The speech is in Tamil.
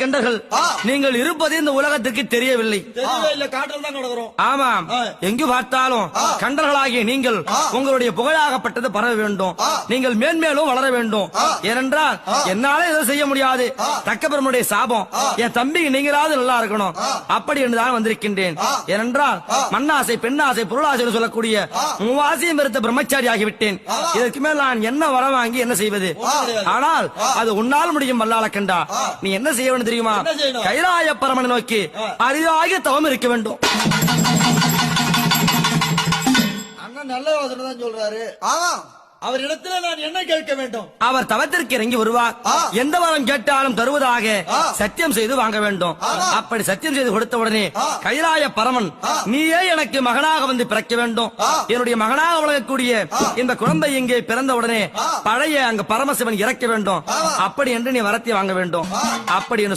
கண்டர்கள் நீங்கள் இருப்பது இந்த உலகத்திற்கு தெரியவில்லை. ஆமாம், எங்கு பார்த்தாலும் கண்டர்களாகிய நீங்கள் உங்களுடைய புகழாகப்பட்டது பரவ வேண்டும். நீங்கள் மேன்மேலும் வளர வேண்டும். ஏனென்றால் என்னால எதுவும் செய்ய முடியாது. தக்க பெருமுடைய சாபம். என் தம்பி நீங்களாவது நல்லா இருக்கணும். அப்படி என்றுதான் வந்திருக்கின்றேன். ஏனென்றால் மண்ணாசை, பெண்ணாசை, பொருளாசை சொல்லக்கூடிய மூவாசையும் பெருத்த பிரம்மச்சாரி ஆகிவிட்டேன். இதற்கு மேல் நான் என்ன வர வாங்கி என்ன செய்வது? ஆனால் அது உன்னால் முடியும். வல்லாள கண்டா, நீ என்ன செய்ய வேண்டும் தெரியுமா? கைலாய பரமனை நோக்கி அரிதாக தவம் இருக்க வேண்டும். அண்ணன் நல்ல யோசனை தான் சொல்றாரு. அவர் இடத்துல நான் என்ன கேட்க வேண்டும்? அவர் தவத்திற்கு இறங்கி வருவார். எந்த வரம் கேட்டாலும் தருவதாக சத்தியம் செய்து வாங்க வேண்டும். அப்படி சத்தியம் செய்து கொடுத்த உடனே கைலாய பரமன், நீயே எனக்கு மகனாக வந்து பிறக்க வேண்டும். என்னுடைய மகனாக வழங்கக்கூடிய இந்த குழந்தை இங்கே பிறந்த உடனே பழைய அங்க பரமசிவன் இறக்க வேண்டும். அப்படி என்று நீ வரத்தை வாங்க வேண்டும். அப்படி என்று